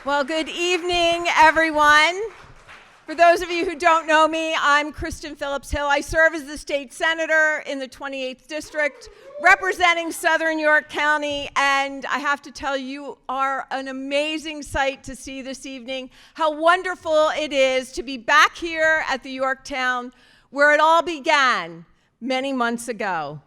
Well, good evening, everyone. For those of you who don't know me, I'm Kristen Phillips Hill. I serve as the state senator in the 28th District, representing Southern York County, and I have to tell you, you are an amazing sight to see this evening. How wonderful it is to be back here at the Yorktown, where it all began many months ago.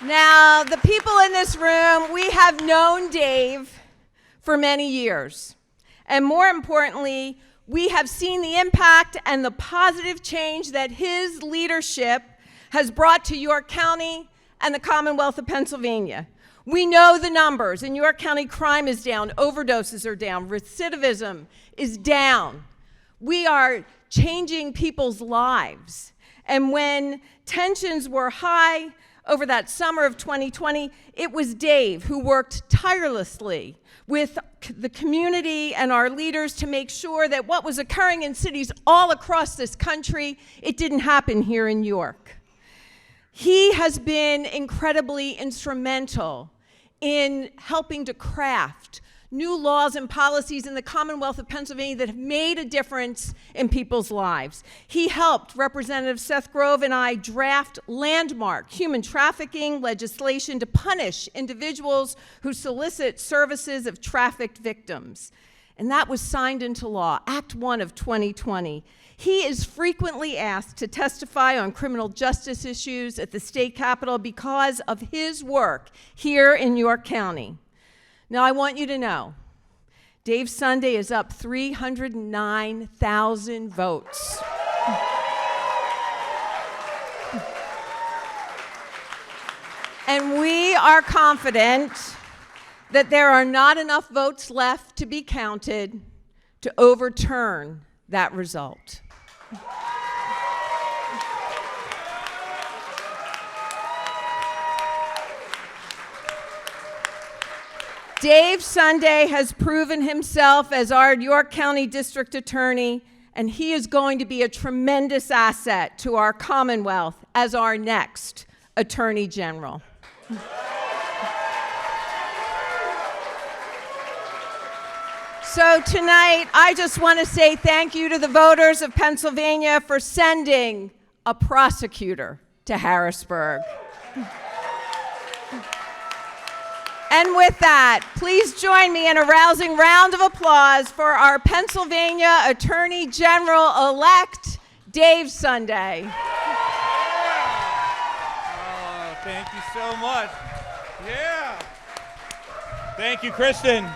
Now, the people in this room, we have known Dave for many years. And more importantly, we have seen the impact and the positive change that his leadership has brought to York County and the Commonwealth of Pennsylvania. We know the numbers. In York County, crime is down, overdoses are down, recidivism is down. We are changing people's lives. And when tensions were high, over that summer of 2020, it was Dave who worked tirelessly with the community and our leaders to make sure that what was occurring in cities all across this country, it didn't happen here in York. He has been incredibly instrumental in helping to craft new laws and policies in the Commonwealth of Pennsylvania that have made a difference in people's lives. He helped Representative Seth Grove and I draft landmark human trafficking legislation to punish individuals who solicit services of trafficked victims. And that was signed into law, Act 1 of 2020. He is frequently asked to testify on criminal justice issues at the state capitol because of his work here in York County. Now, I want you to know, Dave Sunday is up 309,000 votes. And we are confident that there are not enough votes left to be counted to overturn that result. Dave Sunday has proven himself as our York County District Attorney, and he is going to be a tremendous asset to our Commonwealth as our next Attorney General. So tonight, I just want to say thank you to the voters of Pennsylvania for sending a prosecutor to Harrisburg. And with that, please join me in a rousing round of applause for our Pennsylvania Attorney General-elect, Dave Sunday. Yeah. Oh, thank you so much. Yeah. Thank you, Kristen.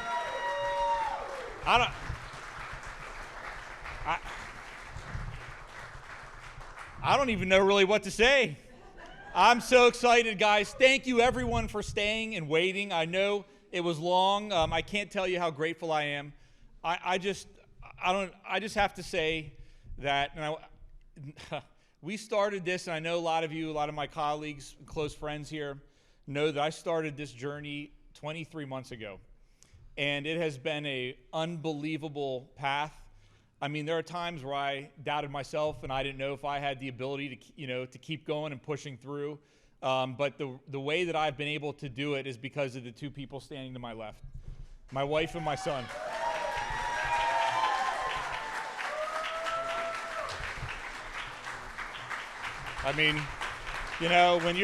I don't even know really what to say. I'm so excited, guys. Thank you, everyone, for staying and waiting. I know it was long. I can't tell you how grateful I am. I just have to say that we started this, and I know a lot of you, a lot of my colleagues, close friends here, know that I started this journey 23 months ago, and it has been an unbelievable path. I mean, there are times where I doubted myself, and I didn't know if I had the ability to keep going and pushing through. But the way that I've been able to do it is because of the two people standing to my left, my wife and my son. I mean, when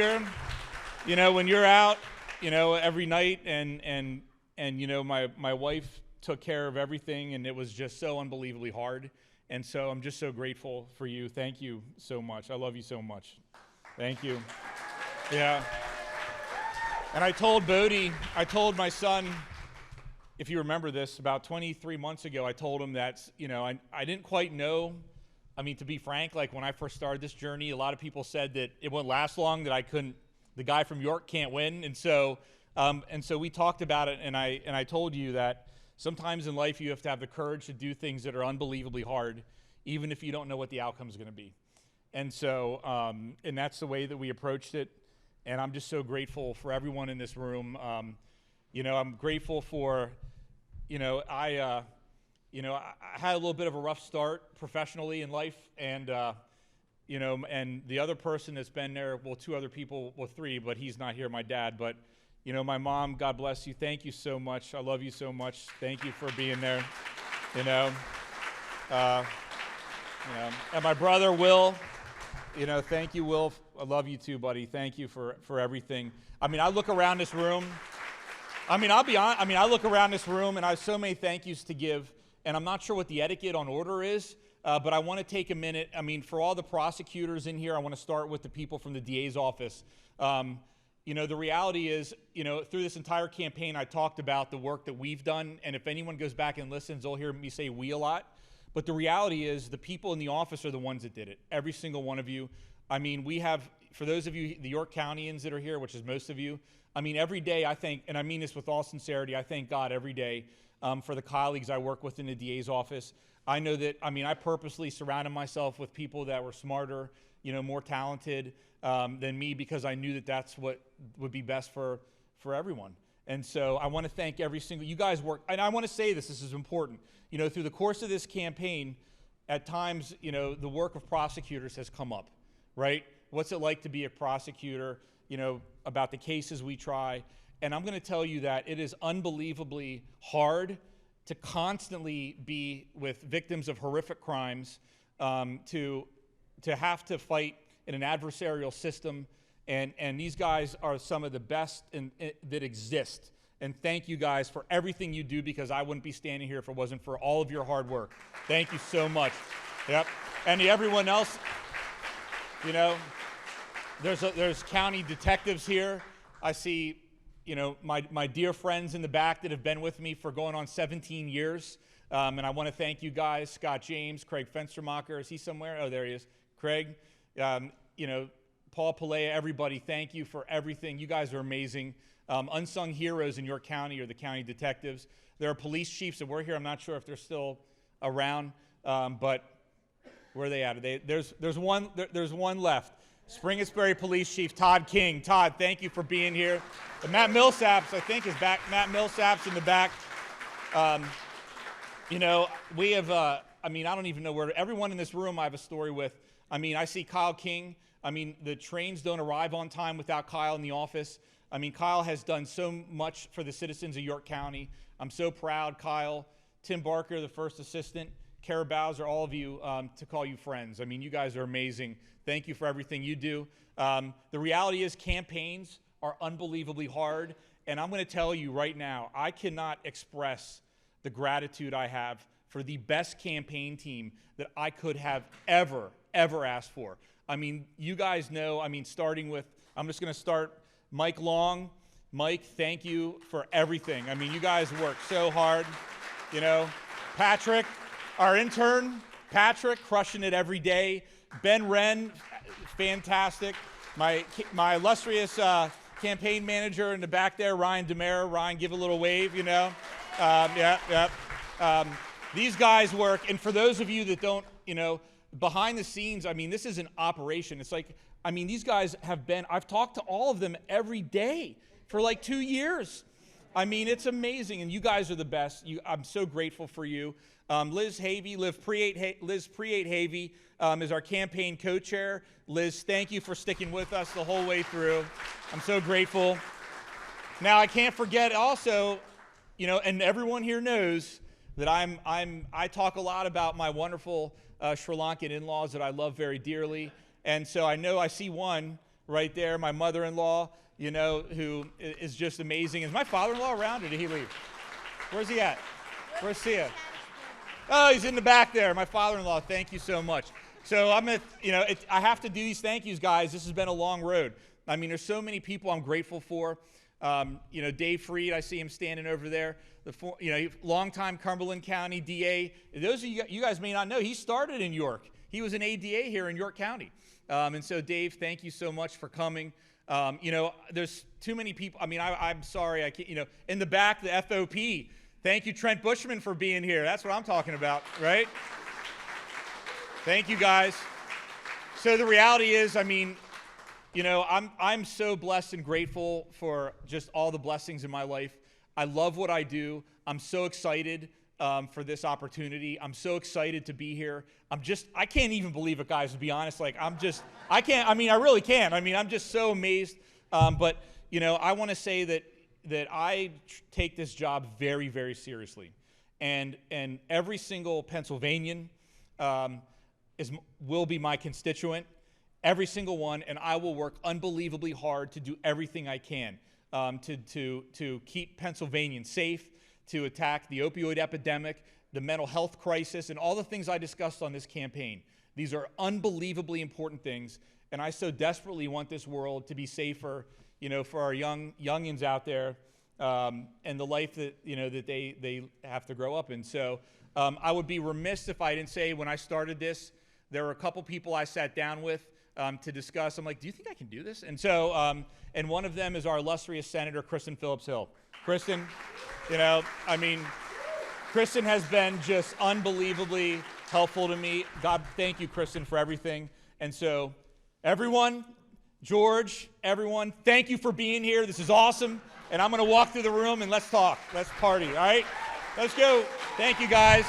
you're out, every night, and my wife took care of everything, and it was just so unbelievably hard. And so I'm just so grateful for you. Thank you so much. I love you so much. Thank you. Yeah. And I told my son, if you remember this, about 23 months ago, I told him that, I didn't quite know. I mean, to be frank, like when I first started this journey, a lot of people said that it wouldn't last long, that the guy from York can't win. And so we talked about it, and I told you that sometimes in life you have to have the courage to do things that are unbelievably hard, even if you don't know what the outcome is going to be. And so, and that's the way that we approached it. And I'm just so grateful for everyone in this room. I'm grateful for, I had a little bit of a rough start professionally in life, and and the other person that's been there, well, two other people, well, three, but he's not here, my dad, but my mom, God bless you. Thank you so much. I love you so much. Thank you for being there. You know, and my brother Will. Thank you, Will. I love you too, buddy. Thank you for everything. I look around this room. I'll be honest. I look around this room and I have so many thank yous to give, and I'm not sure what the etiquette on order is, but I want to take a minute. For all the prosecutors in here, I want to start with the people from the DA's office. The reality is, through this entire campaign, I talked about the work that we've done, and if anyone goes back and listens, they'll hear me say we a lot. But the reality is the people in the office are the ones that did it, every single one of you. We have, for those of you, the York Countyans that are here, which is most of you, every day I think, and I mean this with all sincerity, I thank God every day for the colleagues I work with in the DA's office. I know that, I purposely surrounded myself with people that were smarter, more talented than me, because I knew that that's what would be best for everyone. And so I want to thank every single, you guys work, and I want to say this is important. Through the course of this campaign, at times, the work of prosecutors has come up, right? What's it like to be a prosecutor, about the cases we try. And I'm going to tell you that it is unbelievably hard to constantly be with victims of horrific crimes, to have to fight in an adversarial system. And these guys are some of the best that exist. And thank you guys for everything you do, because I wouldn't be standing here if it wasn't for all of your hard work. Thank you so much. Yep. And to everyone else, there's county detectives here. I see, my dear friends in the back that have been with me for going on 17 years. And I want to thank you guys, Scott James, Craig Fenstermacher. Is he somewhere? Oh, there he is. Craig, Paul Palea, everybody, thank you for everything. You guys are amazing. Unsung heroes in your county are the county detectives. There are police chiefs that were here. I'm not sure if they're still around, but where are they at? There's one left. Springersbury Police Chief Todd King. Todd, thank you for being here. And Matt Millsaps, I think, is back. Matt Millsaps in the back. We have, I don't even know where, everyone in this room I have a story with. I see Kyle King. The trains don't arrive on time without Kyle in the office. Kyle has done so much for the citizens of York County. I'm so proud, Kyle. Tim Barker, the first assistant. Kara Bowser, all of you, to call you friends. You guys are amazing. Thank you for everything you do. The reality is campaigns are unbelievably hard. And I'm going to tell you right now, I cannot express the gratitude I have for the best campaign team that I could have ever asked for. You guys know, starting with, I'm just going to start Mike Long. Mike, thank you for everything. You guys work so hard. Patrick, our intern, Patrick, crushing it every day. Ben Wren, fantastic. My illustrious campaign manager in the back there, Ryan Demera. Ryan, give a little wave, These guys work, and for those of you that don't, behind the scenes, this is an operation. It's like, these guys have been, I've talked to all of them every day for like 2 years. It's amazing, and you guys are the best. I'm so grateful for you. Liz Havey, Liz Priate-Havey is our campaign co-chair. Liz, thank you for sticking with us the whole way through. I'm so grateful. Now, I can't forget also, and everyone here knows that I talk a lot about my wonderful Sri Lankan in-laws that I love very dearly. And so I see one right there, my mother-in-law, who is just amazing. Is my father-in-law around, or did he leave? Where's he at? Where's Sia? Oh, he's in the back there. My father-in-law, thank you so much. So I'm going to, I have to do these thank yous, guys. This has been a long road. There's so many people I'm grateful for. Dave Freed, I see him standing over there. Longtime Cumberland County DA. Those of you guys may not know, he started in York. He was an ADA here in York County. And so, Dave, thank you so much for coming. There's too many people. I'm sorry. I can't, in the back, the FOP. Thank you, Trent Bushman, for being here. That's what I'm talking about, right? Thank you, guys. So the reality is, I'm so blessed and grateful for just all the blessings in my life. I love what I do. I'm so excited for this opportunity. I'm so excited to be here. I can't even believe it, guys, to be honest. I really can't. I'm just so amazed. But I want to say that, that I take this job very, very seriously. And every single Pennsylvanian will be my constituent, every single one, and I will work unbelievably hard to do everything I can to keep Pennsylvanians safe, to attack the opioid epidemic, the mental health crisis, and all the things I discussed on this campaign. These are unbelievably important things, and I so desperately want this world to be safer, for our youngins out there, and the life that that they have to grow up in. So I would be remiss if I didn't say, when I started this, there were a couple people I sat down with to discuss. I'm like, do you think I can do this? And so, and one of them is our illustrious Senator Kristen Phillips-Hill. Kristen, Kristen has been just unbelievably helpful to me. God, thank you, Kristen, for everything. And so, everyone, George, everyone, thank you for being here. This is awesome. And I'm going to walk through the room and let's talk. Let's party, all right? Let's go. Thank you, guys.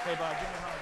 Hey, Bob, give me a hug.